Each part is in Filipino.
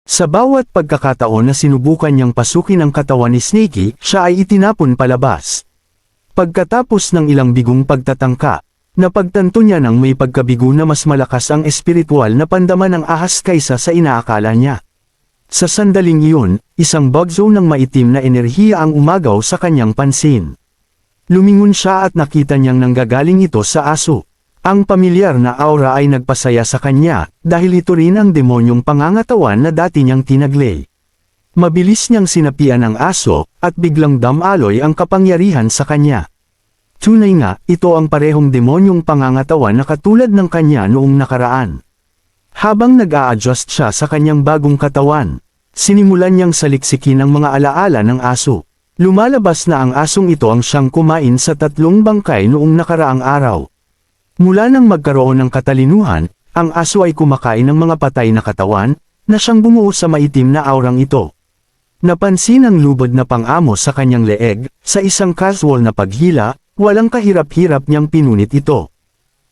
Sa bawat pagkakataon na sinubukan niyang pasukin ang katawan ni Snakey, siya ay itinapon palabas. Pagkatapos ng ilang bigong pagtatangka, napagtanto niya nang may pagkabigo na mas malakas ang espiritual na pandaman ng ahas kaysa sa inaakala niya. Sa sandaling iyon, isang bagzo ng maitim na enerhiya ang umagaw sa kanyang pansin. Lumingon siya at nakita niyang nanggagaling ito sa aso. Ang pamilyar na aura ay nagpasaya sa kanya, dahil ito rin ang demonyong pangangatawan na dati niyang tinaglay. Mabilis niyang sinapian ang aso, at biglang damaloy ang kapangyarihan sa kanya. Tunay nga, ito ang parehong demonyong pangangatawan na katulad ng kanya noong nakaraan. Habang nag-a-adjust siya sa kanyang bagong katawan, sinimulan niyang saliksikin ang mga alaala ng aso. Lumalabas na ang asong ito ang siyang kumain sa 3 bangkay noong nakaraang araw. Mula nang magkaroon ng katalinuhan, ang aso ay kumakain ng mga patay na katawan, na siyang bumuo sa maitim na aurang ito. Napansin ang lubod na pang-amo sa kanyang leeg, sa isang casual na paghila, walang kahirap-hirap niyang pinunit ito.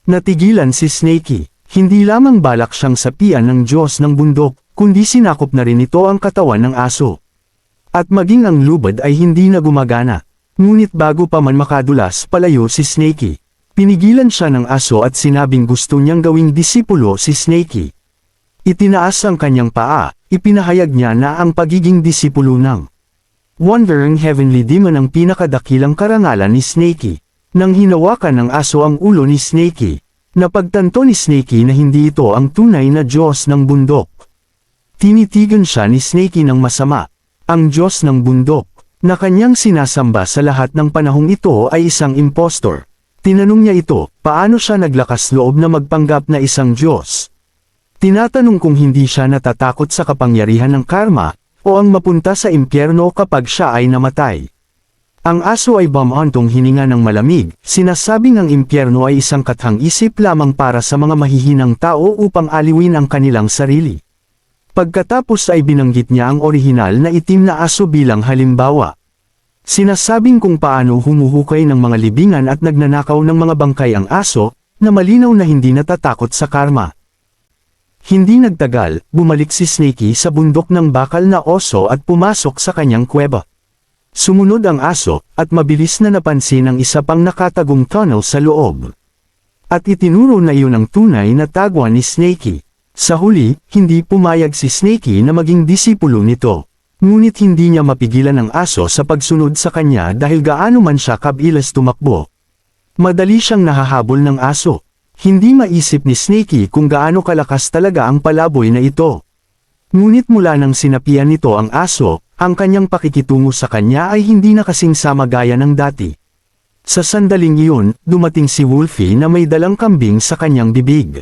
Natigilan si Snakey, hindi lamang balak siyang sapian ng Diyos ng bundok, kundi sinakop na rin ito ang katawan ng aso. At maging ang lubod ay hindi na gumagana. Ngunit bago pa man makadulas palayo si Snakey, pinigilan siya ng aso at sinabing gusto niyang gawing disipulo si Snakey. Itinaas ang kanyang paa, ipinahayag niya na ang pagiging disipulo ng Wandering Heavenly Demon ang pinakadakilang karangalan ni Snakey. Nang hinawakan ng aso ang ulo ni Snakey, napagtanto ni Snakey na hindi ito ang tunay na Diyos ng bundok. Tinitigan siya ni Snakey ng masama. Ang Diyos ng bundok, na kanyang sinasamba sa lahat ng panahong ito ay isang impostor. Tinanong niya ito, paano siya naglakas loob na magpanggap na isang Diyos? Tinatanong kung hindi siya natatakot sa kapangyarihan ng karma, o ang mapunta sa impyerno kapag siya ay namatay. Ang aso ay bumantong hininga ng malamig, sinasabing ang impyerno ay isang kathang-isip lamang para sa mga mahihinang tao upang aliwin ang kanilang sarili. Pagkatapos ay binanggit niya ang orihinal na itim na aso bilang halimbawa. Sinasabing kung paano humuhukay ng mga libingan at nagnanakaw ng mga bangkay ang aso, na malinaw na hindi natatakot sa karma. Hindi nagtagal, bumalik si Snakey sa bundok ng bakal na oso at pumasok sa kanyang kuweba. Sumunod ang aso, at mabilis na napansin ang isa pang nakatagong tunnel sa loob. At itinuro na iyon ang tunay na tagwan ni Snakey. Sa huli, hindi pumayag si Snakey na maging disipulo nito. Ngunit hindi niya mapigilan ang aso sa pagsunod sa kanya dahil gaano man siya kabilas tumakbo. Madali siyang nahahabol ng aso. Hindi maisip ni Snakey kung gaano kalakas talaga ang palaboy na ito. Ngunit mula nang sinapian nito ang aso, ang kanyang pakikitungo sa kanya ay hindi na kasing sama gaya ng dati. Sa sandaling iyon, dumating si Wolfie na may dalang kambing sa kanyang bibig.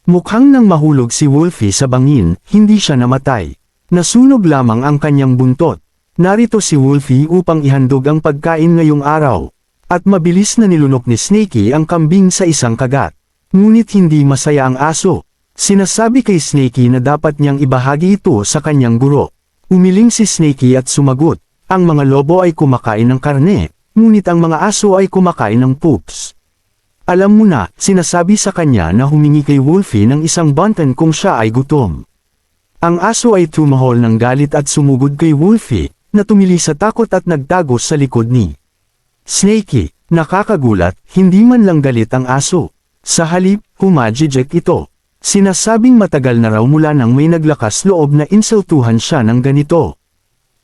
Mukhang nang mahulog si Wolfie sa bangin, hindi siya namatay. Nasunog lamang ang kanyang buntot. Narito si Wolfie upang ihandog ang pagkain ngayong araw. At mabilis na nilunok ni Snakey ang kambing sa isang kagat. Ngunit hindi masaya ang aso. Sinasabi kay Snakey na dapat niyang ibahagi ito sa kanyang guro. Umiling si Snakey at sumagot, ang mga lobo ay kumakain ng karne, ngunit ang mga aso ay kumakain ng poops. Alam mo na, sinasabi sa kanya na humingi kay Wolfie ng isang bantan kung siya ay gutom. Ang aso ay tumahol ng galit at sumugod kay Wolfie, na tumili sa takot at nagtago sa likod ni Snakey. Nakakagulat, hindi man lang galit ang aso. Sa halip, humajijek ito. Sinasabing matagal na raw mula nang may naglakas loob na insultuhan siya ng ganito.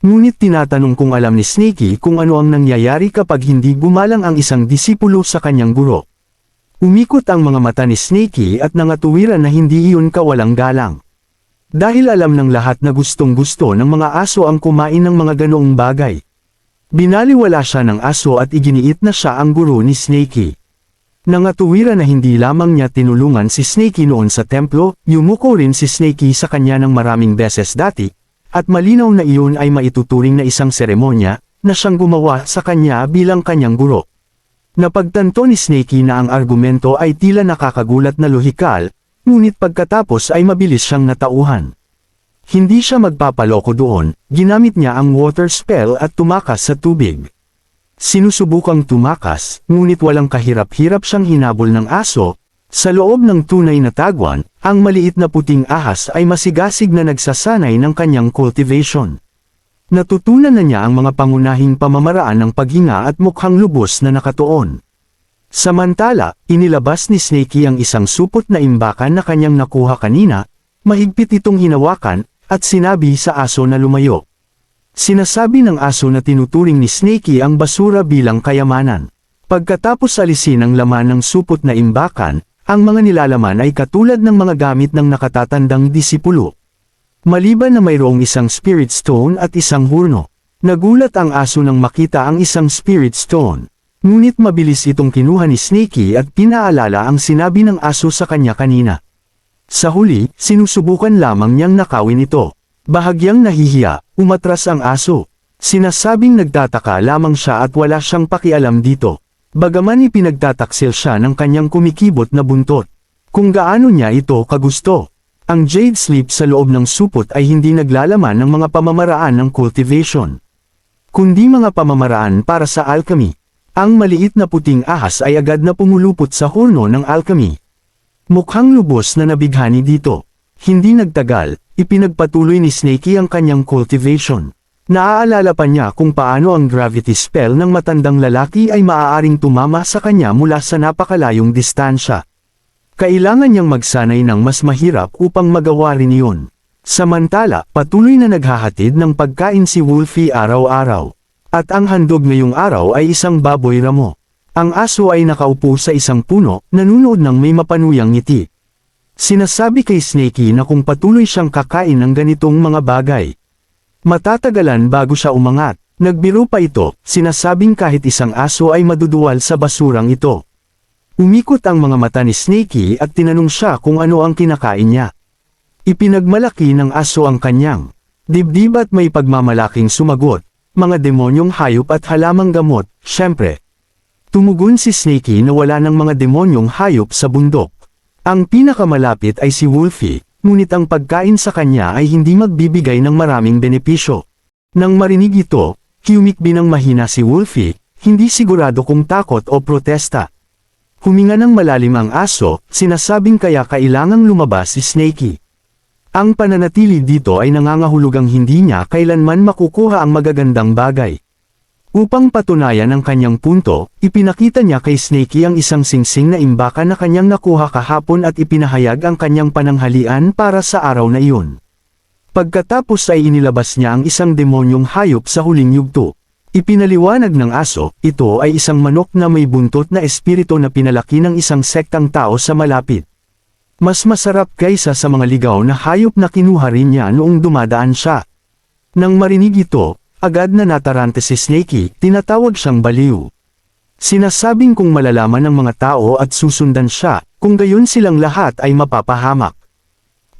Ngunit tinatanong kung alam ni Snakey kung ano ang nangyayari kapag hindi gumalang ang isang disipulo sa kanyang guro. Umikot ang mga mata ni Snakey at nangatuwiran na hindi iyon kawalang galang. Dahil alam ng lahat na gustong-gusto ng mga aso ang kumain ng mga ganoong bagay. Binaliwala siya ng aso at iginiit na siya ang guro ni Snakey. Nangatuwiran na hindi lamang niya tinulungan si Snakey noon sa templo, yumuko rin si Snakey sa kanya ng maraming beses dati, at malinaw na iyon ay maituturing na isang seremonya, na siyang gumawa sa kanya bilang kanyang guro. Napagtanto ni Snakey na ang argumento ay tila nakakagulat na lohikal, ngunit pagkatapos ay mabilis siyang natauhan. Hindi siya magpapaloko doon, ginamit niya ang water spell at tumakas sa tubig. Sinusubukang tumakas, ngunit walang kahirap-hirap siyang hinabol ng aso, Sa loob ng tunay na tagwan, ang maliit na puting ahas ay masigasig na nagsasanay ng kanyang cultivation. Natutunan na niya ang mga pangunahing pamamaraan ng paghinga at mukhang lubos na nakatuon. Samantala, inilabas ni Snakey ang isang supot na imbakan na kanyang nakuha kanina, mahigpit itong hinawakan, at sinabi sa aso na lumayo. Sinasabi ng aso na tinuturing ni Snakey ang basura bilang kayamanan. Pagkatapos alisin ang laman ng supot na imbakan, ang mga nilalaman ay katulad ng mga gamit ng nakatatandang disipulo. Maliban na mayroong isang spirit stone at isang hurno. Nagulat ang aso nang makita ang isang spirit stone. Ngunit mabilis itong kinuha ni Snakey at pinaalala ang sinabi ng aso sa kanya kanina. Sa huli, sinusubukan lamang niyang nakawin ito. Bahagyang nahihiya, umatras ang aso. Sinasabing nagtataka lamang siya at wala siyang pakialam dito. Bagaman ipinagtataksil siya ng kanyang kumikibot na buntot. Kung gaano niya ito kagusto. Ang jade sleep sa loob ng supot ay hindi naglalaman ng mga pamamaraan ng cultivation. Kundi mga pamamaraan para sa alchemy. Ang maliit na puting ahas ay agad na pumulupot sa hurno ng alchemy. Mukhang lubos na nabighani dito. Hindi nagtagal, ipinagpatuloy ni Snakey ang kanyang cultivation. Naaalala pa niya kung paano ang gravity spell ng matandang lalaki ay maaaring tumama sa kanya mula sa napakalayong distansya. Kailangan niyang magsanay ng mas mahirap upang magawa rin iyon. Samantala, patuloy na naghahatid ng pagkain si Wolfie araw-araw. At ang handog ngayong araw ay isang baboy ramo. Ang aso ay nakaupo sa isang puno, nanunood ng may mapanuyang ngiti. Sinasabi kay Snakey na kung patuloy siyang kakain ng ganitong mga bagay, matatagalan bago siya umangat. Nagbiro pa ito, sinasabing kahit isang aso ay maduduwal sa basurang ito. Umikot ang mga mata ni Snakey at tinanong siya kung ano ang kinakain niya. Ipinagmalaki ng aso ang kanyang dibdib at may pagmamalaking sumagot, mga demonyong hayop at halamang gamot, syempre. Tumugon si Snakey na wala ng mga demonyong hayop sa bundok. Ang pinakamalapit ay si Wolfie. Ngunit ang pagkain sa kanya ay hindi magbibigay ng maraming benepisyo. Nang marinig ito, humikbi ng mahina si Wolfie, hindi sigurado kung takot o protesta. Huminga ng malalim ang aso, sinasabing kaya kailangang lumabas si Snakey. Ang pananatili dito ay nangangahulugang hindi niya kailanman makukuha ang magagandang bagay. Upang patunayan ang kanyang punto, ipinakita niya kay Snakey ang isang singsing na imbakan na kanyang nakuha kahapon at ipinahayag ang kanyang pananghalian para sa araw na iyon. Pagkatapos ay inilabas niya ang isang demonyong hayop sa huling yugto. Ipinaliwanag ng aso, ito ay isang manok na may buntot na espiritu na pinalaki ng isang sektang tao sa malapit. Mas masarap kaysa sa mga ligaw na hayop na kinuha rin niya noong dumadaan siya. Nang marinig ito, agad na natarante si Snakey, tinatawag siyang baliw. Sinasabing kung malalaman ng mga tao at susundan siya, kung gayon silang lahat ay mapapahamak.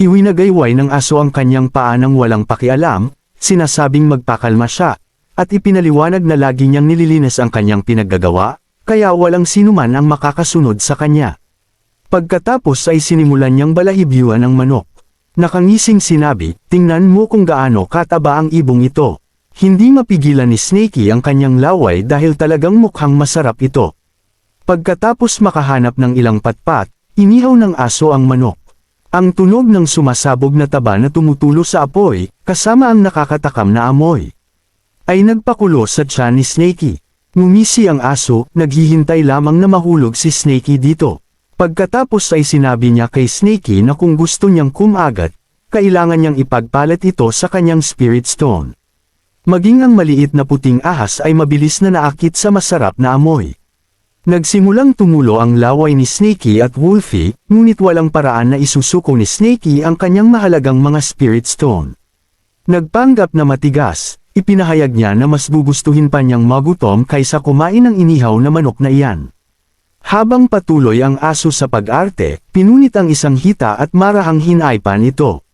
Iwinagayway ng aso ang kanyang paa nang walang pakialam, sinasabing magpakalma siya, at ipinaliwanag na lagi niyang nililinis ang kanyang pinaggagawa, kaya walang sinuman ang makakasunod sa kanya. Pagkatapos ay sinimulan niyang balahibyuan ang manok. Nakangising sinabi, tingnan mo kung gaano kataba ang ibong ito. Hindi mapigilan ni Snakey ang kanyang laway dahil talagang mukhang masarap ito. Pagkatapos makahanap ng ilang patpat, inihaw ng aso ang manok. Ang tunog ng sumasabog na taba na tumutulo sa apoy, kasama ang nakakatakam na amoy, ay nagpakulo sa tiyan ni Snakey. Ngumisi ang aso, naghihintay lamang na mahulog si Snakey dito. Pagkatapos ay sinabi niya kay Snakey na kung gusto niyang kumagat, kailangan niyang ipagpalit ito sa kanyang spirit stone. Maging ang maliit na puting ahas ay mabilis na naakit sa masarap na amoy. Nagsimulang tumulo ang laway ni Snakey at Wolfie, ngunit walang paraan na isusuko ni Snakey ang kanyang mahalagang mga spirit stone. Nagpanggap na matigas, ipinahayag niya na mas gugustuhin pa niyang magutom kaysa kumain ng inihaw na manok na iyan. Habang patuloy ang aso sa pag-arte, pinunit ang isang hita at marahang hinaipan ito.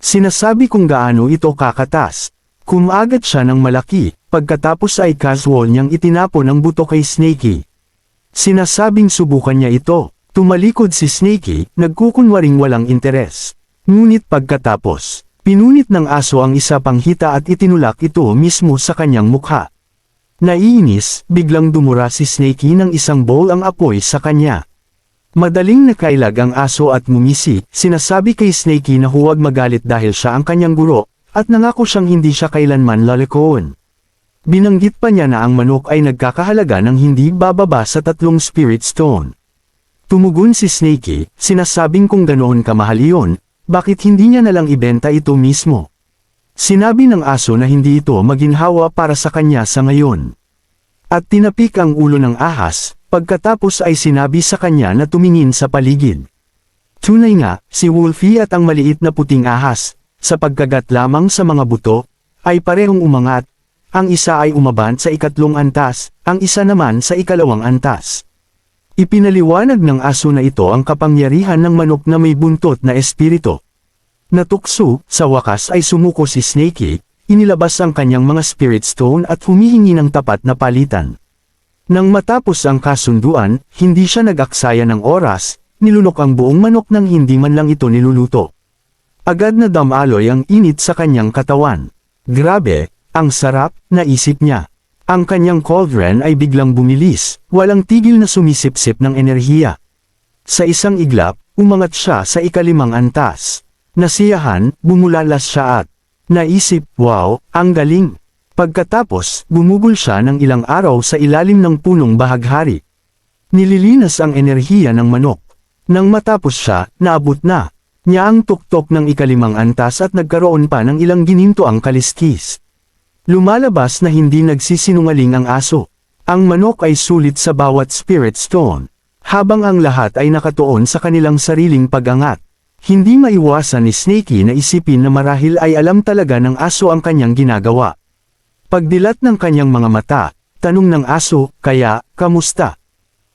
Sinasabi kung gaano ito kakatas. Kumagat siya ng malaki, pagkatapos ay casual niyang itinapon ang buto kay Snakey. Sinasabing subukan niya ito. Tumalikod si Snakey, nagkukunwaring walang interes. Ngunit pagkatapos, pinunit ng aso ang isa pang hita at itinulak ito mismo sa kanyang mukha. Naiinis, biglang dumura si Snakey ng isang bowl ang apoy sa kanya. Madaling nakailag ang aso at ngumisi, sinasabi kay Snakey na huwag magalit dahil siya ang kanyang guro, at nangako siyang hindi siya kailanman lalikoon. Binanggit pa niya na ang manok ay nagkakahalaga ng hindi bababa sa 3 spirit stone. Tumugon si Snakey, sinasabing kung ganoon kamahal iyon, bakit hindi niya nalang ibenta ito mismo? Sinabi ng aso na hindi ito maginhawa para sa kanya sa ngayon. At tinapik ang ulo ng ahas, pagkatapos ay sinabi sa kanya na tumingin sa paligid. Tunay nga, si Wolfie at ang maliit na puting ahas, sa pagkagat lamang sa mga buto, ay parehong umangat. Ang isa ay umaban sa 3 antas, ang isa naman sa 2 antas. Ipinaliwanag ng aso na ito ang kapangyarihan ng manok na may buntot na espiritu. Natukso, sa wakas ay sumuko si Snakey, inilabas ang kanyang mga spirit stone at humihingi ng tapat na palitan. Nang matapos ang kasunduan, hindi siya nag-aksaya ng oras, nilunok ang buong manok nang hindi man lang ito niluluto. Agad na damaloy ang init sa kanyang katawan. Grabe, ang sarap, naisip niya. Ang kanyang cauldron ay biglang bumilis, walang tigil na sumisipsip ng enerhiya. Sa isang iglap, umangat siya sa 5 antas. Nasiyahan, bumulalas siya at naisip, wow, ang galing. Pagkatapos, gumugol siya ng ilang araw sa ilalim ng punong bahaghari. Nililinas ang enerhiya ng manok. Nang matapos siya, naabot na niya ang tuktok ng 5 antas at nagkaroon pa ng ilang gininto ang kaliskis. Lumalabas na hindi nagsisinungaling ang aso. Ang manok ay sulit sa bawat spirit stone, habang ang lahat ay nakatuon sa kanilang sariling pag-angat. Hindi maiwasan ni Snakey na isipin na marahil ay alam talaga ng aso ang kanyang ginagawa. Pagdilat ng kanyang mga mata, tanong ng aso, kaya, kamusta?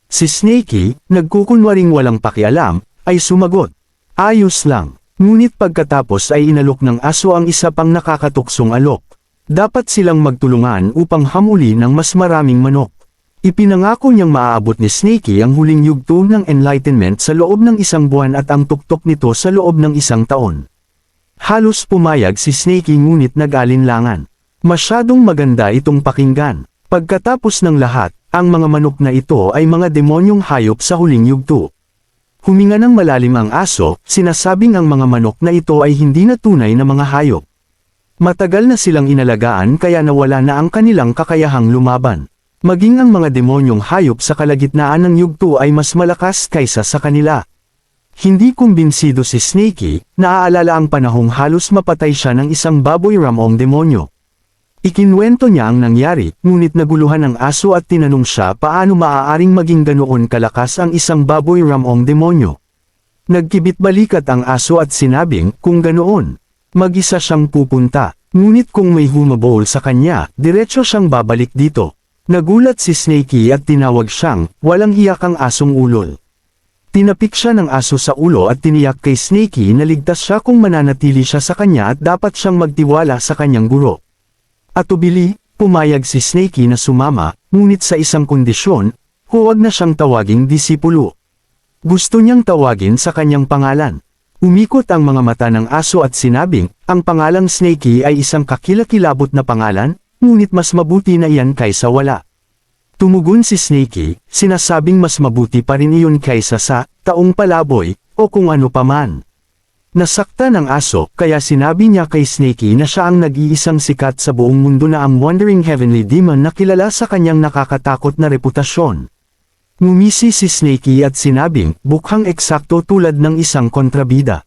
Si Snakey, nagkukunwaring walang pakialam, ay sumagot, ayos lang. Ngunit pagkatapos ay inalok ng aso ang isa pang nakakatuksong alok. Dapat silang magtulungan upang hamuli ng mas maraming manok. Ipinangako niyang maaabot ni Snakey ang huling yugto ng enlightenment sa loob ng 1 buwan at ang tuktok nito sa loob ng 1 taon. Halos pumayag si Snakey ngunit nag-alinlangan. Masyadong maganda itong pakinggan. Pagkatapos ng lahat, ang mga manok na ito ay mga demonyong hayop sa huling yugto. Huminga ng malalim ang aso, sinasabing ang mga manok na ito ay hindi na tunay na mga hayop. Matagal na silang inalagaan kaya nawala na ang kanilang kakayahang lumaban. Maging ang mga demonyong hayop sa kalagitnaan ng yugto ay mas malakas kaysa sa kanila. Hindi kumbinsido si Snakey, naaalala ang panahong halos mapatay siya ng isang baboy ramong demonyo. Ikinwento niya ang nangyari, ngunit naguluhan ang aso at tinanong siya paano maaaring maging ganoon kalakas ang isang baboy ramong demonyo. Nagkibit balikat ang aso at sinabing, kung ganoon, mag-isa siyang pupunta, ngunit kung may humabol sa kanya, diretso siyang babalik dito. Nagulat si Snakey at tinawag siyang, walang hiyak ang asong ulol. Tinapik siya ng aso sa ulo at tiniyak kay Snakey na ligtas siya kung mananatili siya sa kanya at dapat siyang magtiwala sa kanyang guro. Atubili, pumayag si Snakey na sumama, ngunit sa isang kondisyon, huwag na siyang tawaging disipulo. Gusto niyang tawagin sa kanyang pangalan. Umikot ang mga mata ng aso at sinabing, ang pangalang Snakey ay isang kakilakilabot na pangalan, ngunit mas mabuti na iyan kaysa wala. Tumugon si Snakey, sinasabing mas mabuti pa rin iyon kaysa sa taong palaboy, o kung ano paman. Nasakta ng aso, kaya sinabi niya kay Snakey na siya ang nag-iisang sikat sa buong mundo na ang Wandering Heavenly Demon na kilala sa kanyang nakakatakot na reputasyon. Ngumisi si Snakey at sinabing, bukhang eksakto tulad ng isang kontrabida.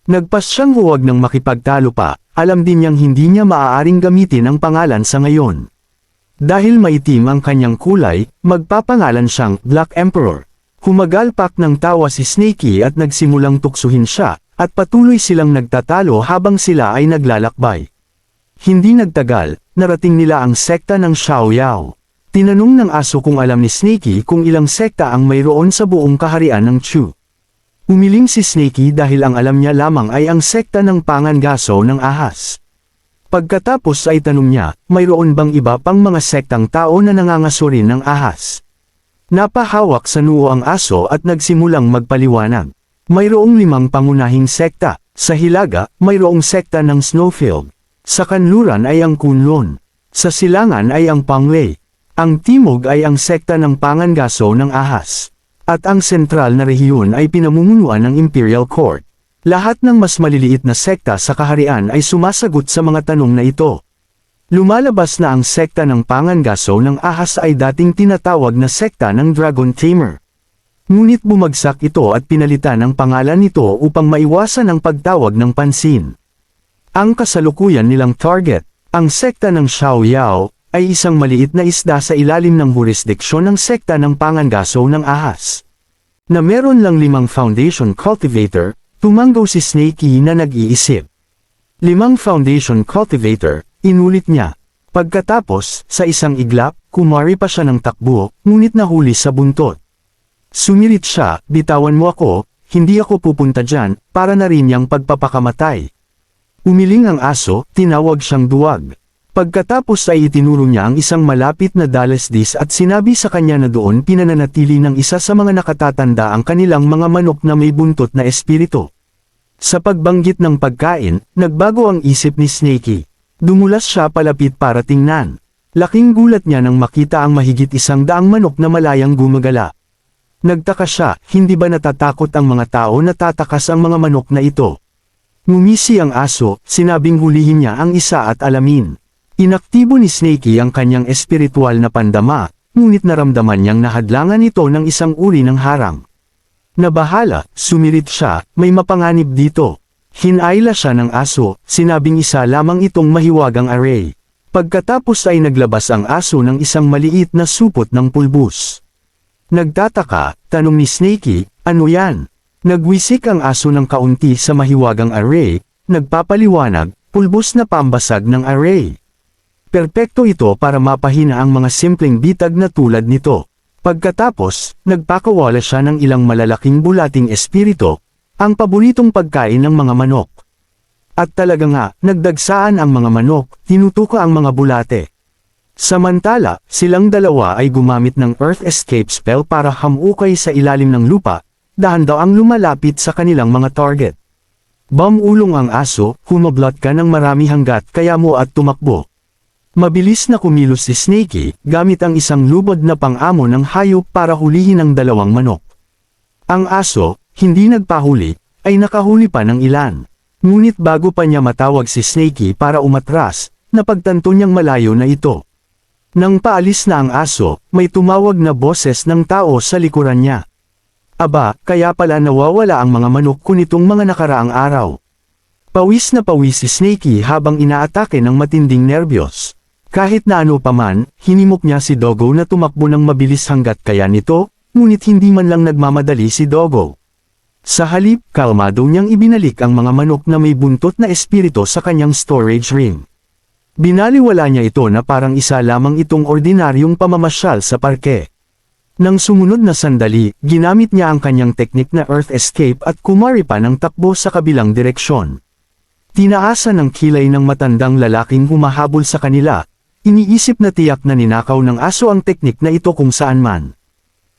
Nagpas siyang huwag nang makipagtalo pa, alam din niyang hindi niya maaaring gamitin ang pangalan sa ngayon. Dahil maitim ang kanyang kulay, magpapangalan siyang Black Emperor. Humagalpak ng tawa si Snakey at nagsimulang tuksuhin siya, at patuloy silang nagtatalo habang sila ay naglalakbay. Hindi nagtagal, narating nila ang sekta ng Xiaoyao. Tinanong ng aso kung alam ni Snakey kung ilang sekta ang mayroon sa buong kaharian ng Chu. Umiling si Snakey dahil ang alam niya lamang ay ang sekta ng pangangaso ng ahas. Pagkatapos ay tanong niya, mayroon bang iba pang mga sektang tao na nangangaso rin ng ahas? Napahawak sa noo ang aso at nagsimulang magpaliwanag. Mayroong 5 pangunahing sekta. Sa Hilaga, mayroong sekta ng Snowfield. Sa Kanluran ay ang Kunlun. Sa Silangan ay ang Panglay. Ang Timog ay ang sekta ng pangangaso ng ahas. At ang sentral na rehiyon ay pinamumunuan ng Imperial Court. Lahat ng mas maliliit na sekta sa kaharian ay sumasagot sa mga tanong na ito. Lumalabas na ang sekta ng pangangaso ng ahas ay dating tinatawag na sekta ng Dragon Tamer. Ngunit bumagsak ito at pinalitan ang pangalan nito upang maiwasan ang pagtawag ng pansin. Ang kasalukuyan nilang target, ang sekta ng Xiao Yao, ay isang maliit na isda sa ilalim ng jurisdiksyon ng sekta ng pangangaso ng ahas. Na meron lang 5 Foundation Cultivator, tumanggaw si Snakey na nag-iisip. 5 Foundation Cultivator, inulit niya. Pagkatapos, sa isang iglap, kumari pa siya ng takbo, ngunit nahuli sa buntot. Sumirit siya, bitawan mo ako, hindi ako pupunta dyan, para na rin niyang pagpapakamatay. Umiling ang aso, tinawag siyang duwag. Pagkatapos ay itinuro niya ang isang malapit na dalasdis at sinabi sa kanya na doon pinananatili ng isa sa mga nakatatanda ang kanilang mga manok na may buntot na espiritu. Sa pagbanggit ng pagkain, nagbago ang isip ni Snakey. Dumulas siya palapit para tingnan. Laking gulat niya nang makita ang mahigit 100 manok na malayang gumagala. Nagtaka siya, hindi ba natatakot ang mga tao na tatakas ang mga manok na ito? Ngumisi ang aso, sinabing hulihin niya ang isa at alamin. Inaktibo ni Snakey ang kanyang espiritual na pandama, ngunit naramdaman niyang nahadlangan ito ng isang uri ng harang. Nabahala, sumirit siya, may mapanganib dito. Hinayla siya ng aso, sinabing isa lamang itong mahiwagang array. Pagkatapos ay naglabas ang aso ng isang maliit na supot ng pulbus. Nagtataka, tanong ni Snakey, ano yan? Nagwisik ang aso ng kaunti sa mahiwagang array, nagpapaliwanag, pulbus na pambasag ng array. Perpekto ito para mapahina ang mga simpleng bitag na tulad nito. Pagkatapos, nagpakawala siya ng ilang malalaking bulating espiritu, ang paboritong pagkain ng mga manok. At talaga nga, nagdagsaan ang mga manok, tinutuka ang mga bulate. Samantala, silang dalawa ay gumamit ng Earth Escape spell para hamukay sa ilalim ng lupa, dahan daw ang lumalapit sa kanilang mga target. Bamulong ang aso, humablot ka ng marami hanggat kaya mo at tumakbo. Mabilis na kumilos si Snakey, gamit ang isang lubod na pang-amo ng hayop para hulihin ang 2 manok. Ang aso, hindi nagpahuli, ay nakahuli pa ng ilan. Ngunit bago pa niya matawag si Snakey para umatras, napagtanto niyang malayo na ito. Nang paalis na ang aso, may tumawag na boses ng tao sa likuran niya. Aba, kaya pala nawawala ang mga manok ko nitong mga nakaraang araw. Pawis na pawis si Snakey habang inaatake ng matinding nerbiyos. Kahit na ano paman, hinimok niya si Dogo na tumakbo ng mabilis hanggat kaya nito, ngunit hindi man lang nagmamadali si Dogo. Sa halip, kalmado niyang ibinalik ang mga manok na may buntot na espiritu sa kanyang storage ring. Binaliwala niya ito na parang isa lamang itong ordinaryong pamamasyal sa parke. Nang sumunod na sandali, ginamit niya ang kanyang teknik na Earth Escape at kumari pa ng takbo sa kabilang direksyon. Tinaasan ng kilay ng matandang lalaking humahabol sa kanila, iniisip na tiyak na ninakaw ng aso ang teknik na ito kung saan man.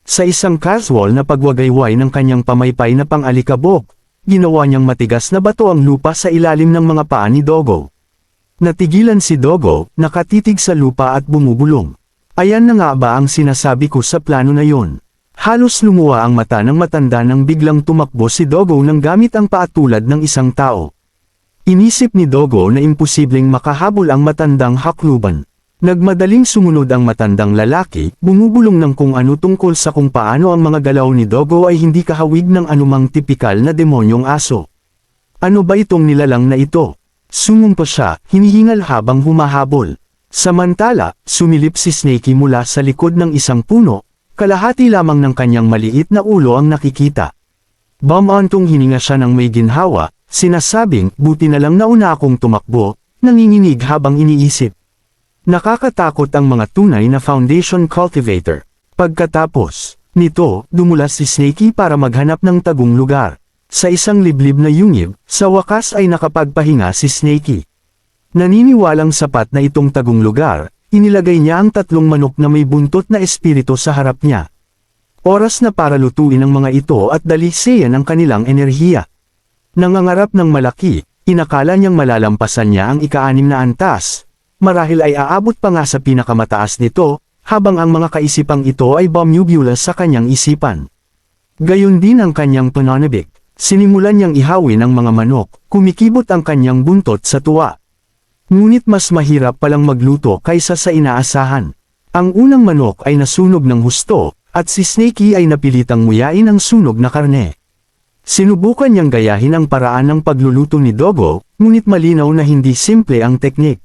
Sa isang casual na pagwagayway ng kanyang pamaypay na pang-alikabok, ginawa niyang matigas na bato ang lupa sa ilalim ng mga paa ni Dogo. Natigilan si Dogo, nakatitig sa lupa at bumubulong. Ayan na nga ba ang sinasabi ko sa plano na yon? Halos lumuwa ang mata ng matanda nang biglang tumakbo si Dogo nang gamit ang paa tulad ng isang tao. Inisip ni Dogo na imposibleng makahabol ang matandang hakluban. Nagmadaling sumunod ang matandang lalaki, bumubulong ng kung ano tungkol sa kung paano ang mga galaw ni Dogo ay hindi kahawig ng anumang tipikal na demonyong aso. Ano ba itong nilalang na ito? Sumumpa siya, hinihingal habang humahabol. Samantala, sumilip si Snakey mula sa likod ng isang puno, kalahati lamang ng kanyang maliit na ulo ang nakikita. Bamantong hininga siya ng may ginhawa, sinasabing, buti na lang nauna akong tumakbo, nanginginig habang iniisip. Nakakatakot ang mga tunay na Foundation Cultivator. Pagkatapos nito, dumulas si Snakey para maghanap ng tagong lugar. Sa isang liblib na yungib, sa wakas ay nakapagpahinga si Snakey. Naniniwalang sapat na itong tagong lugar, inilagay niya ang 3 manok na may buntot na espiritu sa harap niya. Oras na para lutuin ang mga ito at dalisayan ang kanilang enerhiya. Nangangarap ng malaki, inakala niyang malalampasan niya ang ika-6 na antas, marahil ay aabot pa nga sa pinakamataas nito, habang ang mga kaisipang ito ay bumubula sa kanyang isipan. Gayon din ang kanyang pananabik. Sinimulan niyang ihawin ang mga manok, kumikibot ang kanyang buntot sa tuwa. Ngunit mas mahirap palang magluto kaysa sa inaasahan. Ang unang manok ay nasunog ng husto, at si Snakey ay napilitang nguyain ang sunog na karne. Sinubukan niyang gayahin ang paraan ng pagluluto ni Dogo, ngunit malinaw na hindi simple ang teknik.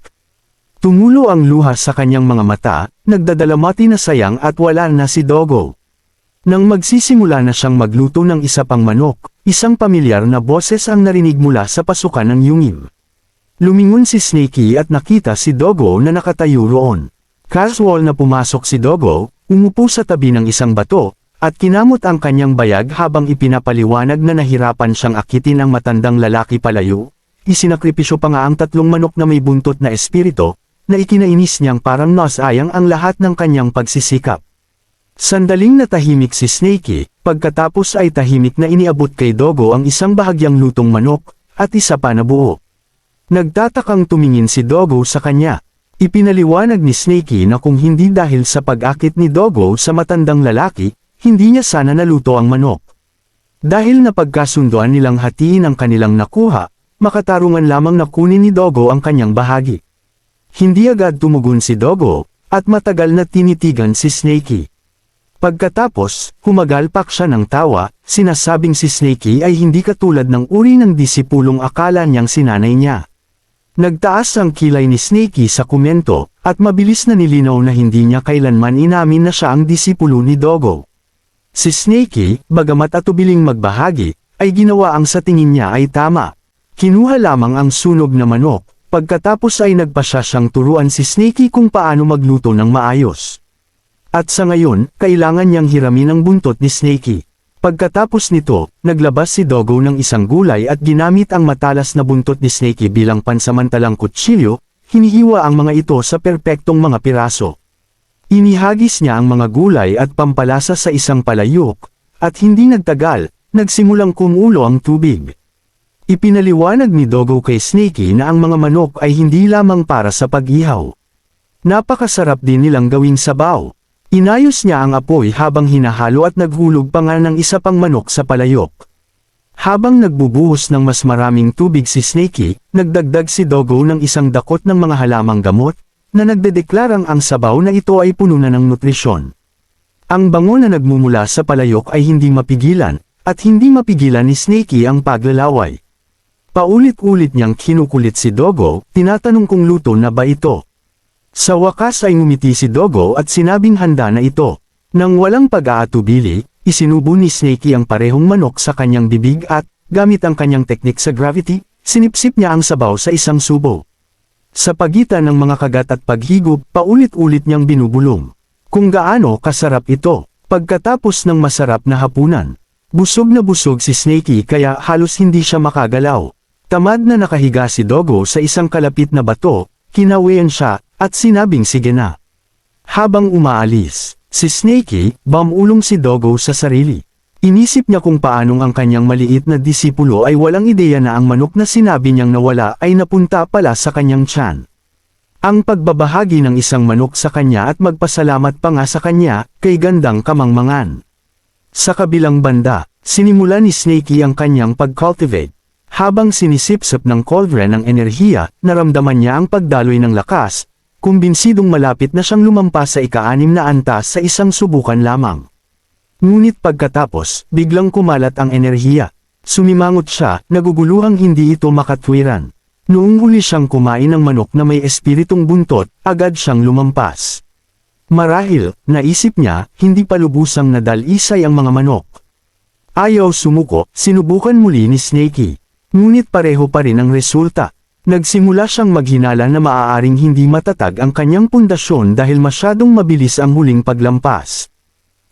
Tumulo ang luha sa kanyang mga mata, nagdadalamati na sayang at wala na si Dogo. Nang magsisimula na siyang magluto ng isa pang manok, isang pamilyar na boses ang narinig mula sa pasukan ng yungib. Lumingon si Snakey at nakita si Dogo na nakatayo roon. Casual na pumasok si Dogo, umupo sa tabi ng isang bato, at kinamot ang kanyang bayag habang ipinapaliwanag na nahirapan siyang akitin ang matandang lalaki palayo. Isinakripisyo pa nga ang 3 manok na may buntot na espirito, na ikinainis niyang parang nasayang ang lahat ng kanyang pagsisikap. Sandaling natahimik si Snakey, pagkatapos ay tahimik na iniabot kay Dogo ang isang bahagyang lutong manok, at isa pa na buo. Nagtatakang tumingin si Dogo sa kanya. Ipinaliwanag ni Snakey na kung hindi dahil sa pag-akit ni Dogo sa matandang lalaki, hindi niya sana naluto ang manok. Dahil napagkasunduan nilang hatiin ang kanilang nakuha, makatarungan lamang na kunin ni Dogo ang kanyang bahagi. Hindi agad tumugon si Dogo, at matagal na tinitigan si Snakey. Pagkatapos, humagalpak siya ng tawa, sinasabing si Snakey ay hindi katulad ng uri ng disipulong akala niyang sinanay niya. Nagtaas ang kilay ni Snakey sa komento, at mabilis na nilinaw na hindi niya kailanman inamin na siya ang disipulo ni Dogo. Si Snakey, bagamat atubiling magbahagi, ay ginawa ang sa tingin niya ay tama. Kinuha lamang ang sunog na manok, pagkatapos ay nagpasya siyang turuan si Snakey kung paano magluto ng maayos. At sa ngayon, kailangan niyang hiramin ang buntot ni Snakey. Pagkatapos nito, naglabas si Dogo ng isang gulay at ginamit ang matalas na buntot ni Snakey bilang pansamantalang kutsilyo, hinihiwa ang mga ito sa perpektong mga piraso. Inihagis niya ang mga gulay at pampalasa sa isang palayok, at hindi nagtagal, nagsimulang kumulo ang tubig. Ipinaliwanag ni Dogo kay Snakey na ang mga manok ay hindi lamang para sa pag-ihaw. Napakasarap din nilang gawing sabaw. Inayos niya ang apoy habang hinahalo at naghulog pa nga ng isa pang manok sa palayok. Habang nagbubuhos ng mas maraming tubig si Snakey, nagdagdag si Dogo ng isang dakot ng mga halamang gamot, na nagdedeklarang ang sabaw na ito ay puno na ng nutrisyon. Ang bango na nagmumula sa palayok ay hindi mapigilan, at hindi mapigilan ni Snakey ang paglalaway. Paulit-ulit niyang kinukulit si Dogo, tinatanong kung luto na ba ito. Sa wakas ay ngumiti si Dogo at sinabing handa na ito. Nang walang pag-aatubili, isinubo ni Snakey ang parehong manok sa kanyang bibig at, gamit ang kanyang teknik sa gravity, sinipsip niya ang sabaw sa isang subo. Sa pagitan ng mga kagat at paghigop, paulit-ulit niyang binubulong. Kung gaano kasarap ito, pagkatapos ng masarap na hapunan. Busog na busog si Snakey kaya halos hindi siya makagalaw. Tamad na nakahiga si Dogo sa isang kalapit na bato, kinawian siya, at sinabing sige na. Habang umaalis, si Snakey, bamulong si Dogo sa sarili. Inisip niya kung paanong ang kanyang maliit na disipulo ay walang ideya na ang manok na sinabi niyang nawala ay napunta pala sa kanyang tiyan. Ang pagbabahagi ng isang manok sa kanya at magpasalamat pa nga sa kanya, kay gandang kamangmangan. Sa kabilang banda, sinimula ni Snakey ang kanyang pag-cultivate. Habang sinisipsip ng cauldron ng enerhiya, naramdaman niya ang pagdaloy ng lakas, kumbinsidong malapit na siyang lumampas sa ika-6 na antas sa isang subukan lamang. Ngunit pagkatapos, biglang kumalat ang enerhiya. Sumimangot siya, naguguluhang hindi ito makatwiran. Noong huli siyang kumain ng manok na may espiritong buntot, agad siyang lumampas. Marahil, naisip niya, hindi pa lubusang nadalisay ang mga manok. Ayaw sumuko, sinubukan muli ni Snakey. Ngunit pareho pa rin ang resulta. Nagsimula siyang maghinala na maaaring hindi matatag ang kanyang pundasyon dahil masyadong mabilis ang huling paglampas.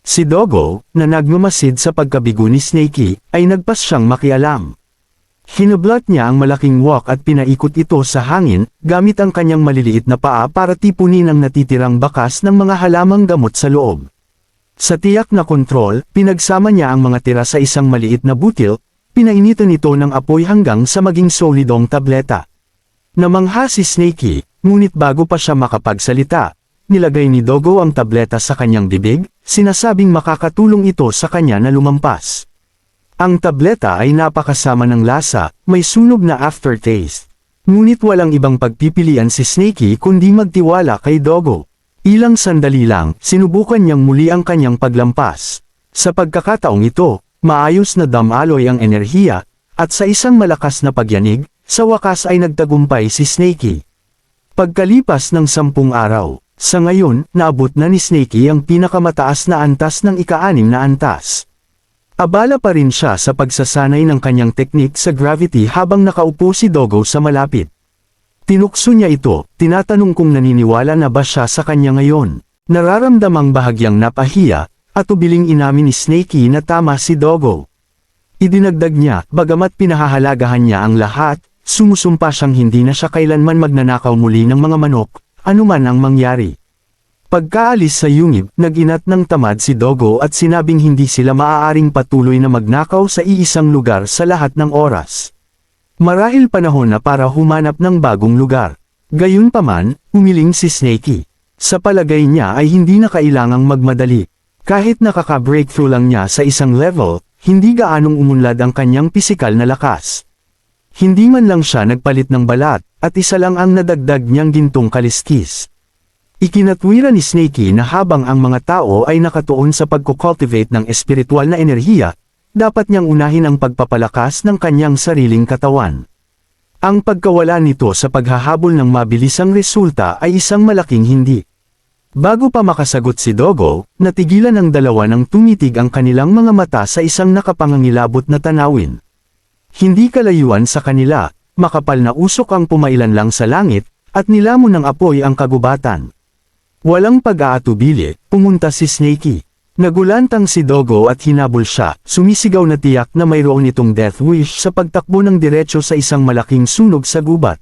Si Dogo, na nagmamasid sa pagkabigo ni Snakey, ay nagpas siyang makialam. Hinablat niya ang malaking wok at pinaikot ito sa hangin, gamit ang kanyang maliliit na paa para tipunin ang natitirang bakas ng mga halamang gamot sa loob. Sa tiyak na kontrol, pinagsama niya ang mga tira sa isang maliit na butil, pinainitan ito ng apoy hanggang sa maging solidong tableta. Namangha si Snakey, ngunit bago pa siya makapagsalita, nilagay ni Dogo ang tableta sa kanyang bibig, sinasabing makakatulong ito sa kanya na lumampas. Ang tableta ay napakasama ng lasa, may sunog na aftertaste. Ngunit walang ibang pagpipilian si Snakey kundi magtiwala kay Dogo. Ilang sandali lang, sinubukan niyang muli ang kanyang paglampas. Sa pagkakataong ito, maayos na damaloy ang enerhiya, at sa isang malakas na pagyanig, sa wakas ay nagtagumpay si Snakey. Pagkalipas ng 10 araw, sa ngayon, naabot na ni Snakey ang pinakamataas na antas ng ika-6 na antas. Abala pa rin siya sa pagsasanay ng kanyang teknik sa gravity habang nakaupo si Dogo sa malapit. Tinukso niya ito, tinatanong kung naniniwala na ba siya sa kanya ngayon. Nararamdamang bahagyang napahiya, at ubiling inamin ni Snakey na tama si Dogo. Idinagdag niya, bagamat pinahahalagahan niya ang lahat, sumusumpa siyang hindi na siya kailanman magnanakaw muli ng mga manok, anuman ang mangyari. Pagkaalis sa yungib, nag-inat ng tamad si Dogo at sinabing hindi sila maaaring patuloy na magnakaw sa iisang lugar sa lahat ng oras. Marahil panahon na para humanap ng bagong lugar. Gayunpaman, umiling si Snakey. Sa palagay niya ay hindi na kailangang magmadali. Kahit nakaka-breakthrough lang niya sa isang level, hindi gaanong umunlad ang kanyang pisikal na lakas. Hindi man lang siya nagpalit ng balat, at isa lang ang nadagdag niyang gintong kaliskis. Ikinatwira ni Snakey na habang ang mga tao ay nakatuon sa pagkukultivate ng espiritual na enerhiya, dapat niyang unahin ang pagpapalakas ng kanyang sariling katawan. Ang pagkawala nito sa paghahabol ng mabilisang resulta ay isang malaking hindi. Bago pa makasagot si Dogo, natigilan ang dalawa nang tumitig ang kanilang mga mata sa isang nakapangangilabot na tanawin. Hindi kalayuan sa kanila, makapal na usok ang pumailan lang sa langit, at nilamon ng apoy ang kagubatan. Walang pag-aatubili, pumunta si Snakey. Nagulantang si Dogo at hinabol siya, sumisigaw na tiyak na mayroon itong death wish sa pagtakbo ng diretso sa isang malaking sunog sa gubat.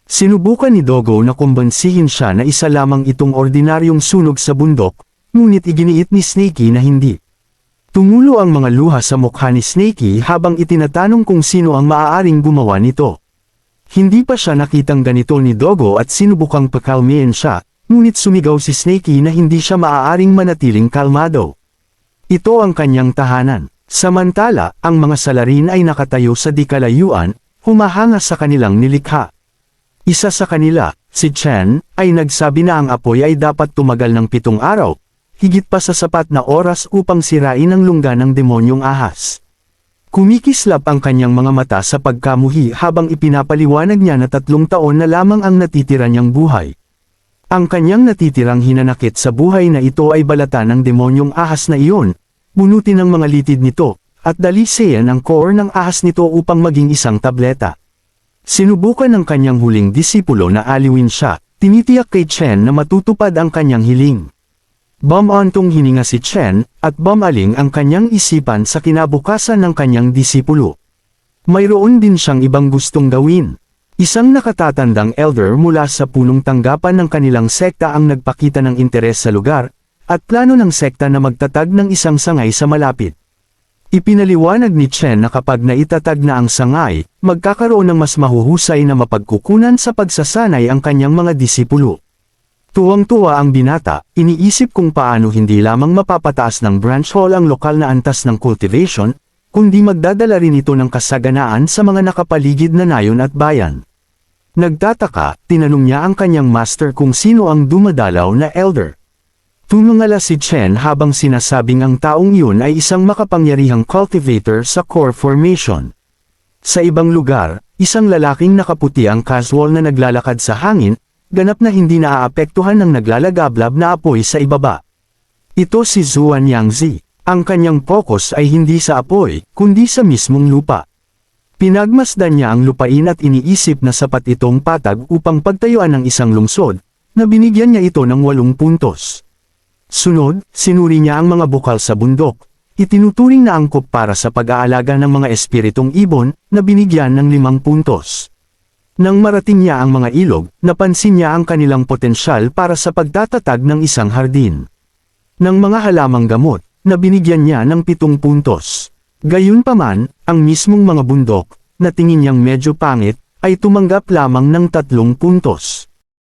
Sinubukan ni Dogo na kumbansihin siya na isa lamang itong ordinaryong sunog sa bundok, ngunit iginiit ni Snakey na hindi. Tumulo ang mga luha sa mukha ni Snakey habang itinatanong kung sino ang maaaring gumawa nito. Hindi pa siya nakitang ganito ni Dogo at sinubukang pakalmihin siya, ngunit sumigaw si Snakey na hindi siya maaaring manatiling kalmado. Ito ang kanyang tahanan. Samantala, ang mga salarin ay nakatayo sa di kalayuan, humahanga sa kanilang nilikha. Isa sa kanila, si Chen, ay nagsabi na ang apoy ay dapat tumagal ng 7 araw, higit pa sa sapat na oras upang sirain ang lungga ng demonyong ahas. Kumikislap ang kanyang mga mata sa pagkamuhi habang ipinapaliwanag niya na 3 taon na lamang ang natitira niyang buhay. Ang kanyang natitirang hinanakit sa buhay na ito ay balatan ng demonyong ahas na iyon, bunutin ng mga litid nito, at dalisean ang core ng ahas nito upang maging isang tableta. Sinubukan ng kanyang huling disipulo na aliwin siya, tinitiyak kay Chen na matutupad ang kanyang hiling. Bumantong hininga si Chen, at bumaling ang kanyang isipan sa kinabukasan ng kanyang disipulo. Mayroon din siyang ibang gustong gawin. Isang nakatatandang elder mula sa punong tanggapan ng kanilang sekta ang nagpakita ng interes sa lugar, at plano ng sekta na magtatag ng isang sangay sa malapit. Ipinaliwanag ni Chen na kapag naitatag na ang sangay, magkakaroon ng mas mahuhusay na mapagkukunan sa pagsasanay ang kanyang mga disipulo. Tuwang-tuwa ang binata, iniisip kung paano hindi lamang mapapataas ng branch hall ang lokal na antas ng cultivation, kundi magdadala rin ito ng kasaganaan sa mga nakapaligid na nayon at bayan. Nagtataka, tinanong niya ang kanyang master kung sino ang dumadalaw na elder. Tumangala si Chen habang sinasabing ang taong yun ay isang makapangyarihang cultivator sa core formation. Sa ibang lugar, isang lalaking nakaputi ang casual na naglalakad sa hangin, ganap na hindi naaapektuhan ng naglalagablab na apoy sa ibaba. Ito si Zuan Yangzi. Ang kanyang focus ay hindi sa apoy, kundi sa mismong lupa. Pinagmasdan niya ang lupain at iniisip na sapat itong patag upang pagtayuan ng isang lungsod, na binigyan niya ito ng 8 puntos. Sunod, sinuri niya ang mga bukal sa bundok, itinuturing na angkop para sa pag-aalaga ng mga espiritong ibon, na binigyan ng 5 puntos. Nang marating niya ang mga ilog, napansin niya ang kanilang potensyal para sa pagtatatag ng isang hardin. Ng mga halamang gamot, na binigyan niya ng 7 puntos. Gayunpaman, ang mismong mga bundok, na tingin niyang medyo pangit, ay tumanggap lamang ng 3 puntos.